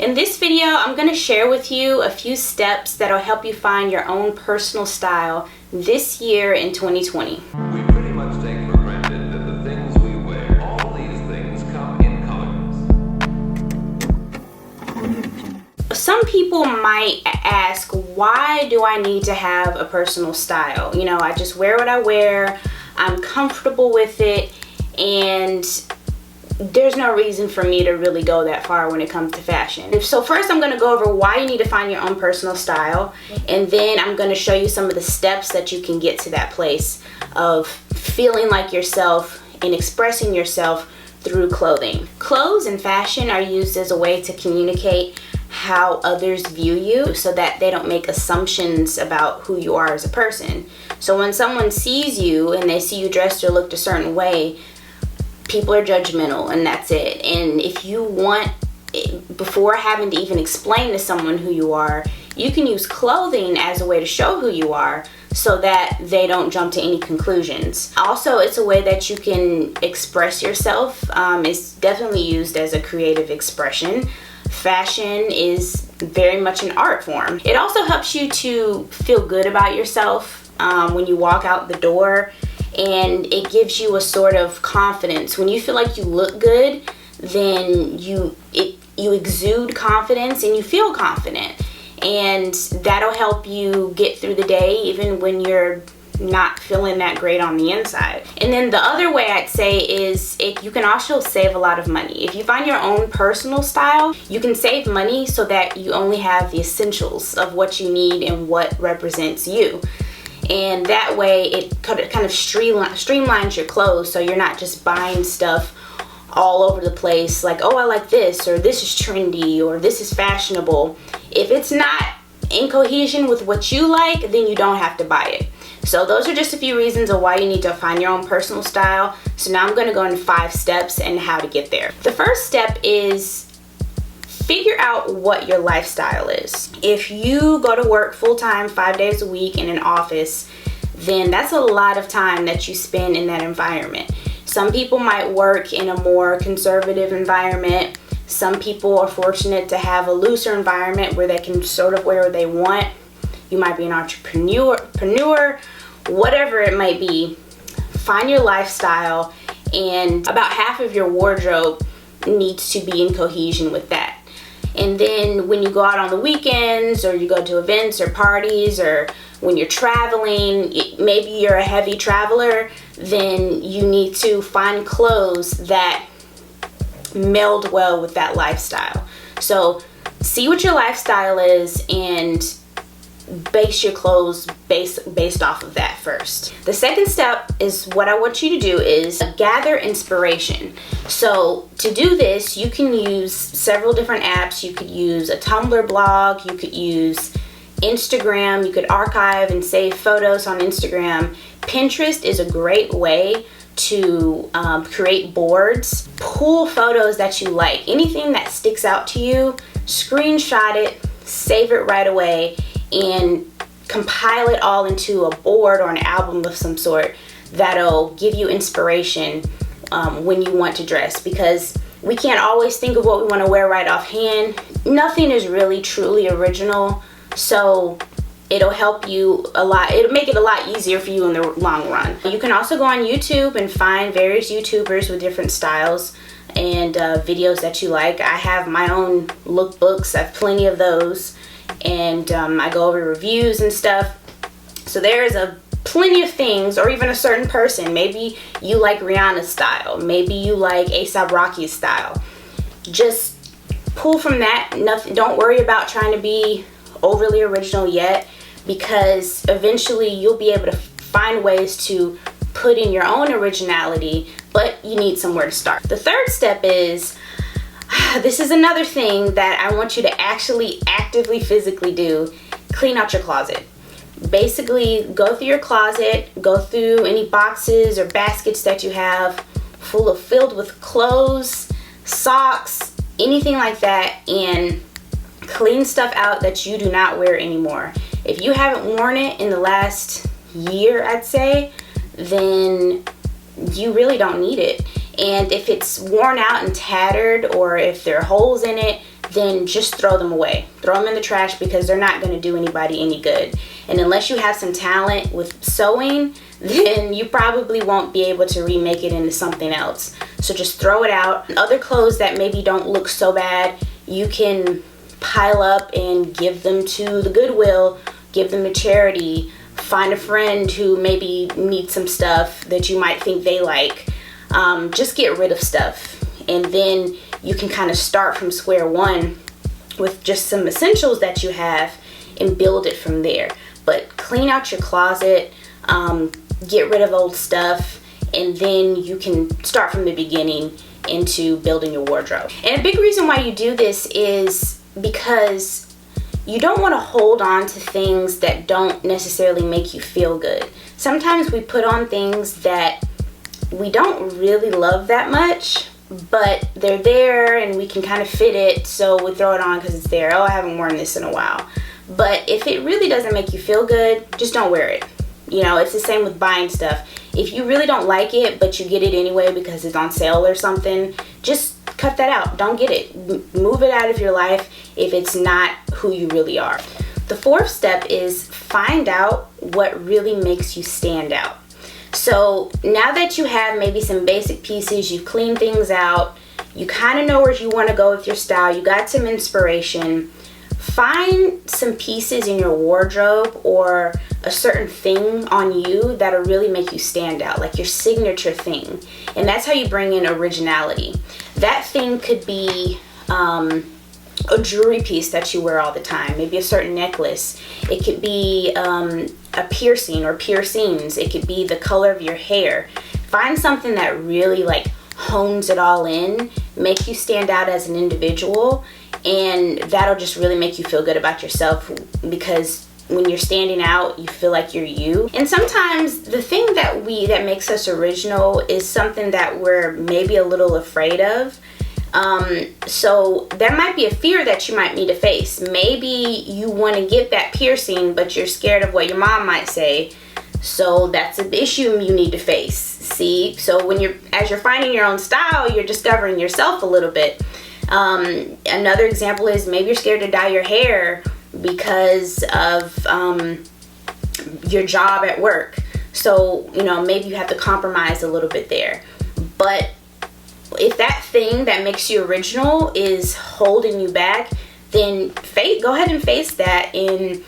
In this video, I'm going to share with you a few steps that will help you find your own personal style this year in 2020. We pretty much take for granted that the things we wear, all these things come in colors. Some people might ask, why do I need to have a personal style? You know, I just wear what I wear, I'm comfortable with it, and there's no reason for me to really go that far when it comes to fashion. So first I'm going to go over why you need to find your own personal style, and then I'm going to show you some of the steps that you can get to that place of feeling like yourself and expressing yourself through clothing. Clothes and fashion are used as a way to communicate how others view you so that they don't make assumptions about who you are as a person. So when someone sees you and they see you dressed or looked a certain way, people are judgmental, and that's it. And if you want, before having to even explain to someone who you are, you can use clothing as a way to show who you are so that they don't jump to any conclusions. Also, it's a way that you can express yourself. It's definitely used as a creative expression. Fashion is very much an art form. It also helps you to feel good about yourself when you walk out the door. And it gives you a sort of confidence. When you feel like you look good, then you exude confidence and you feel confident. And that'll help you get through the day even when you're not feeling that great on the inside. And then the other way I'd say is you can also save a lot of money. If you find your own personal style, you can save money so that you only have the essentials of what you need and what represents you. And that way it kind of streamlines your clothes, so you're not just buying stuff all over the place like, oh, I like this, or this is trendy, or this is fashionable. If it's not in cohesion with what you like, then you don't have to buy it. So those are just a few reasons of why you need to find your own personal style. So now I'm going to go into 5 steps and how to get there. The first step is figure out what your lifestyle is. If you go to work full-time 5 days a week in an office, then that's a lot of time that you spend in that environment. Some people might work in a more conservative environment. Some people are fortunate to have a looser environment where they can sort of wear what they want. You might be an entrepreneur, whatever it might be. Find your lifestyle, and about half of your wardrobe needs to be in cohesion with that. And then when you go out on the weekends, or you go to events or parties, or when you're traveling, maybe you're a heavy traveler, then you need to find clothes that meld well with that lifestyle. So see what your lifestyle is and base your clothes based off of that first. The second step is what I want you to do is gather inspiration. So to do this, you can use several different apps. You could use a Tumblr blog, you could use Instagram, you could archive and save photos on Instagram. Pinterest is a great way to create boards. Pull photos that you like. Anything that sticks out to you, screenshot it, save it right away, and compile it all into a board or an album of some sort that'll give you inspiration when you want to dress, because we can't always think of what we want to wear right offhand. Nothing is really truly original, so it'll help you a lot. It'll make it a lot easier for you in the long run. You can also go on YouTube and find various YouTubers with different styles and videos that you like. I have my own lookbooks. I have plenty of those, and I go over reviews and stuff. So there's plenty of things, or even a certain person. Maybe you like Rihanna's style. Maybe you like A$AP Rocky's style. Just pull from that. Don't worry about trying to be overly original yet, because eventually you'll be able to find ways to put in your own originality, but you need somewhere to start. The third step is, this is another thing that I want you to actually actively physically do. Clean out your closet. Basically, go through your closet, go through any boxes or baskets that you have filled with clothes, socks, anything like that, and clean stuff out that you do not wear anymore. If you haven't worn it in the last year, I'd say, then you really don't need it. And if it's worn out and tattered, or if there are holes in it, then just throw them away. Throw them in the trash because they're not going to do anybody any good. And unless you have some talent with sewing, then you probably won't be able to remake it into something else. So just throw it out. Other clothes that maybe don't look so bad, you can pile up and give them to the Goodwill, give them to charity, find a friend who maybe needs some stuff that you might think they like. Just get rid of stuff, and then you can kind of start from square one with just some essentials that you have and build it from there. But clean out your closet, get rid of old stuff, and then you can start from the beginning into building your wardrobe. And a big reason why you do this is because you don't want to hold on to things that don't necessarily make you feel good. Sometimes we put on things that we don't really love that much, but they're there and we can kind of fit it, so we throw it on because it's there. Oh, I haven't worn this in a while. But if it really doesn't make you feel good, just don't wear it. You know, it's the same with buying stuff. If you really don't like it, but you get it anyway because it's on sale or something, just cut that out. Don't get it. Move it out of your life if it's not who you really are. The fourth step is find out what really makes you stand out. So now that you have maybe some basic pieces, you've cleaned things out, you kind of know where you want to go with your style, you got some inspiration, find some pieces in your wardrobe or a certain thing on you that'll really make you stand out, like your signature thing. And that's how you bring in originality. That thing could be a jewelry piece that you wear all the time, maybe a certain necklace. It could be a piercing or piercings. It could be the color of your hair. Find something that really like hones it all in, make you stand out as an individual, and that'll just really make you feel good about yourself, because when you're standing out, you feel like you're you. And sometimes the thing that makes us original is something that we're maybe a little afraid of. So there might be a fear that you might need to face. Maybe you want to get that piercing, but you're scared of what your mom might say. So that's an issue you need to face. See? So as you're finding your own style, you're discovering yourself a little bit. Another example is maybe you're scared to dye your hair because of your job at work. So, maybe you have to compromise a little bit there. But if that thing that makes you original is holding you back, then go ahead and face that and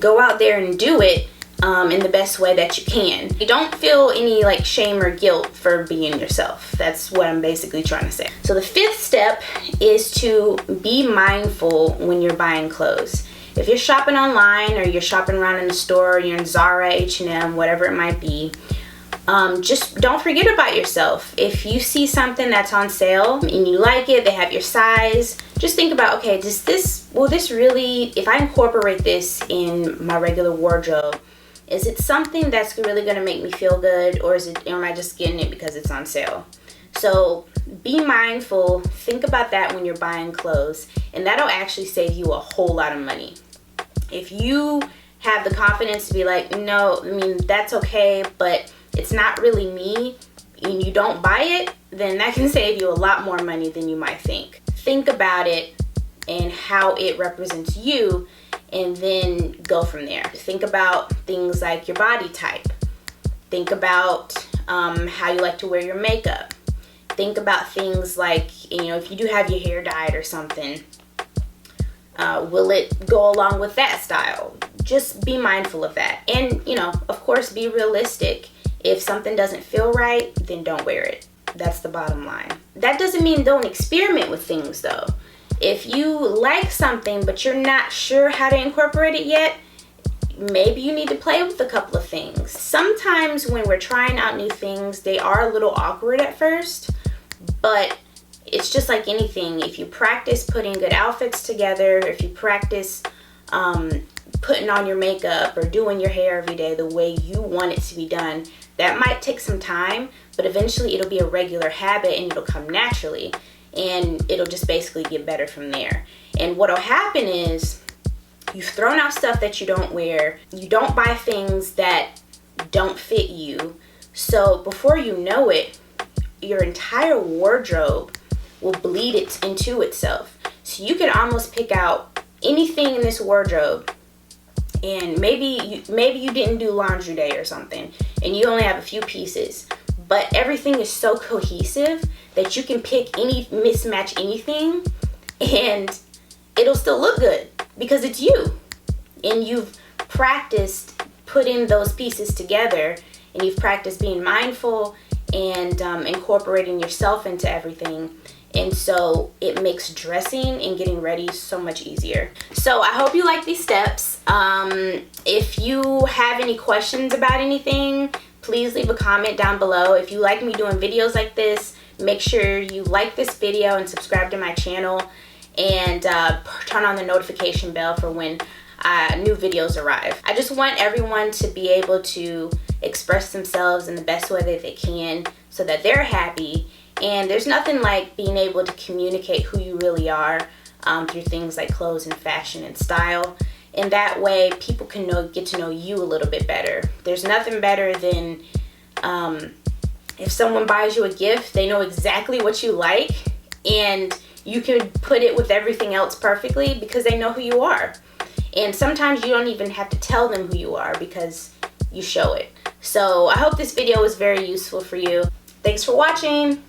go out there and do it in the best way that you can. You don't feel any shame or guilt for being yourself. That's what I'm basically trying to say. So the fifth step is to be mindful when you're buying clothes. If you're shopping online or you're shopping around in the store, you're in Zara, H&M, whatever it might be, just don't forget about yourself. If you see something that's on sale and you like it, they have your size, just think about, okay, will this really, if I incorporate this in my regular wardrobe, is it something that's really going to make me feel good, or am I just getting it because it's on sale? So be mindful, think about that when you're buying clothes, and that'll actually save you a whole lot of money. If you have the confidence to be like, no, that's okay, but it's not really me, and you don't buy it, then that can save you a lot more money than you might think. Think about it and how it represents you, and then go from there. Think about things like your body type. Think about how you like to wear your makeup. Think about things like, if you do have your hair dyed or something, will it go along with that style? Just be mindful of that. And, of course, be realistic. If something doesn't feel right, then don't wear it. That's the bottom line. That doesn't mean don't experiment with things, though. If you like something but you're not sure how to incorporate it yet, maybe you need to play with a couple of things. Sometimes when we're trying out new things, they are a little awkward at first, but it's just like anything. If you practice putting good outfits together, if you practice putting on your makeup or doing your hair every day the way you want it to be done, that might take some time, but eventually it'll be a regular habit and it'll come naturally. And it'll just basically get better from there. And what'll happen is you've thrown out stuff that you don't wear. You don't buy things that don't fit you. So before you know it, your entire wardrobe will bleed it into itself. So you could almost pick out anything in this wardrobe, and maybe you didn't do laundry day or something, and you only have a few pieces, but everything is so cohesive that you can mismatch anything, and it'll still look good because it's you, and you've practiced putting those pieces together, and you've practiced being mindful and incorporating yourself into everything. And so it makes dressing and getting ready so much easier. So I hope you like these steps. If you have any questions about anything, please leave a comment down below. If you like me doing videos like this, make sure you like this video and subscribe to my channel, and turn on the notification bell for when new videos arrive. I just want everyone to be able to express themselves in the best way that they can so that they're happy. And there's nothing like being able to communicate who you really are through things like clothes and fashion and style. In that way, people can get to know you a little bit better. There's nothing better than if someone buys you a gift, they know exactly what you like, and you can put it with everything else perfectly because they know who you are. And sometimes you don't even have to tell them who you are because you show it. So I hope this video was very useful for you. Thanks for watching.